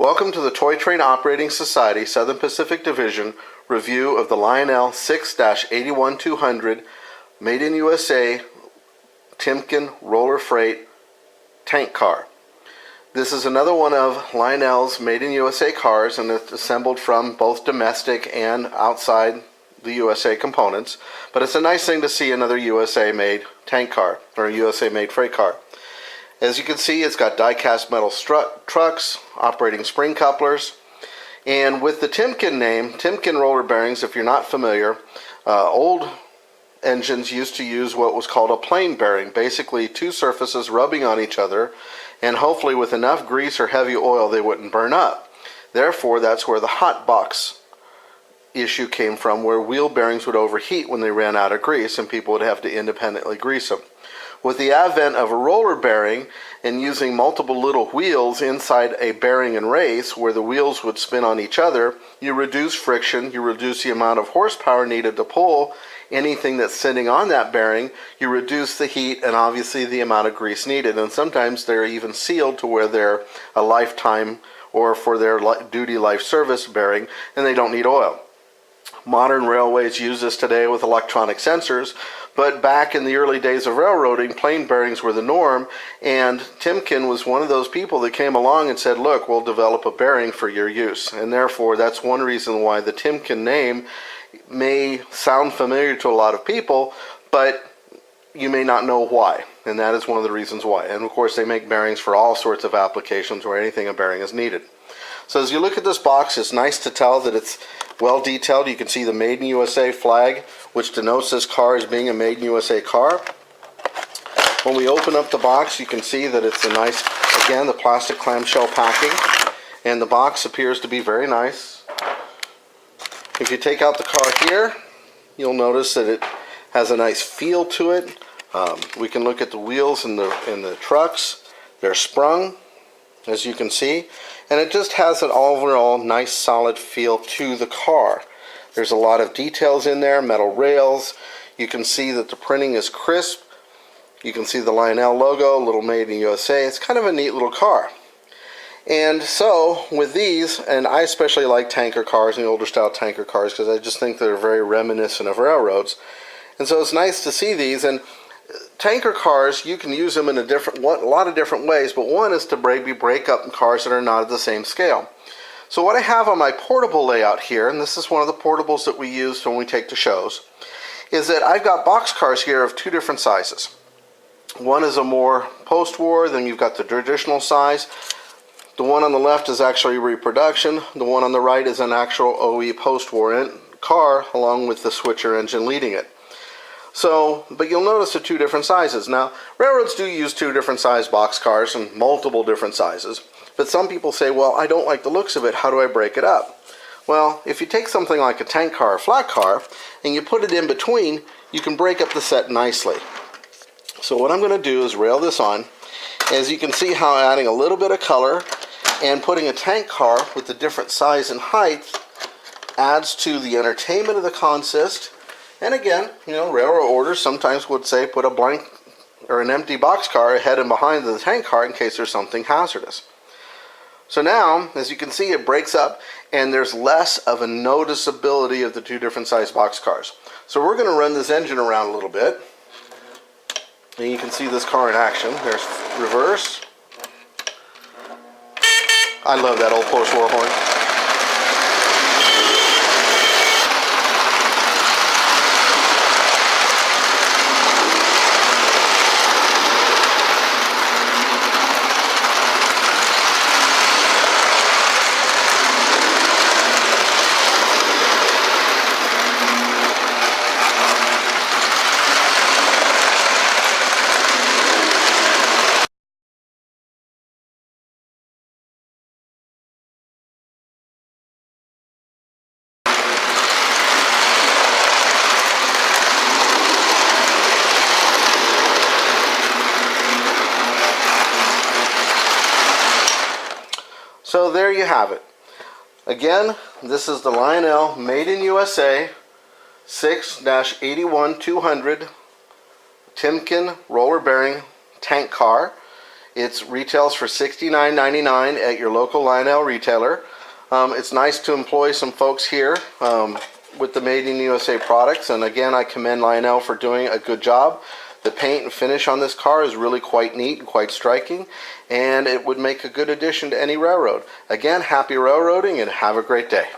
Welcome to the Toy Train Operating Society Southern Pacific Division review of the LIonel 6-81200 Made in USA Timken Roller Freight tank car. This is another one of LIonel's Made in USA cars, and it's assembled from both domestic and outside the USA components. But it's a nice thing to see another USA made tank car, or a USA made freight car. As you can see, it's got die-cast metal trucks, operating spring couplers, and with the Timken name, Timken roller bearings, if you're not familiar, old engines used to use what was called a plain bearing, basically two surfaces rubbing on each other, and hopefully with enough grease or heavy oil they wouldn't burn up. Therefore, that's where the hot box issue came from, where wheel bearings would overheat when they ran out of grease and people would have to independently grease them. With the advent of a roller bearing and using multiple little wheels inside a bearing and race where the wheels would spin on each other, you reduce friction, you reduce the amount of horsepower needed to pull anything that's sitting on that bearing, you reduce the heat and obviously the amount of grease needed. And sometimes they're even sealed to where they're a lifetime or for their duty life service bearing, and they don't need oil. Modern railways use this today with electronic sensors, but back in the early days of railroading, plain bearings were the norm, and Timken was one of those people that came along and said, look, we'll develop a bearing for your use. And therefore, that's one reason why the Timken name may sound familiar to a lot of people, but you may not know why, and that is one of the reasons why. And of course, they make bearings for all sorts of applications where anything a bearing is needed. So as you look at this box, it's nice to tell that it's well detailed. You can see the Made in USA flag, which denotes this car as being a Made in USA car. When we open up the box, you can see that it's a nice, again, the plastic clamshell packing, and the box appears to be very nice. If you take out the car here, you'll notice that it has a nice feel to it. We can look at the wheels in the trucks. They're sprung, as you can see, and it just has an overall nice solid feel to the car. There's a lot of details in there, metal rails. You can see that the printing is crisp. You can see the LIonel logo, a little Made in USA. It's kind of a neat little car. And so with these, and I especially like tanker cars and older style tanker cars because I just think they're very reminiscent of railroads. And so it's nice to see these. And tanker cars, you can use them in a lot of different ways, but one is to break up cars that are not at the same scale. So what I have on my portable layout here, and this is one of the portables that we use when we take to shows, is that I've got box cars here of two different sizes. One is a more post-war, then you've got the traditional size. The one on the left is actually reproduction. The one on the right is an actual OE post-war car along with the switcher engine leading it. So, but you'll notice the two different sizes. Now, railroads do use two different size box cars and multiple different sizes. But some people say, well, I don't like the looks of it. How do I break it up? Well, if you take something like a tank car or flat car and you put it in between, you can break up the set nicely. So what I'm going to do is rail this on. As you can see how adding a little bit of color and putting a tank car with a different size and height adds to the entertainment of the consist. And again, you know, railroad orders sometimes would say put a blank or an empty box car ahead and behind the tank car in case there's something hazardous. So now, as you can see, it breaks up and there's less of a noticeability of the two different size box cars. So we're going to run this engine around a little bit. And you can see this car in action. There's reverse. I love that old post-war horn. So there you have it. Again, this is the LIonel Made in USA 6-81200 Timken roller bearing tank car. It retails for $69.99 at your local LIonel retailer. It's nice to employ some folks here with the Made in USA products, and again, I commend LIonel for doing a good job. The paint and finish on this car is really quite neat and quite striking, and it would make a good addition to any railroad. Again, happy railroading and have a great day.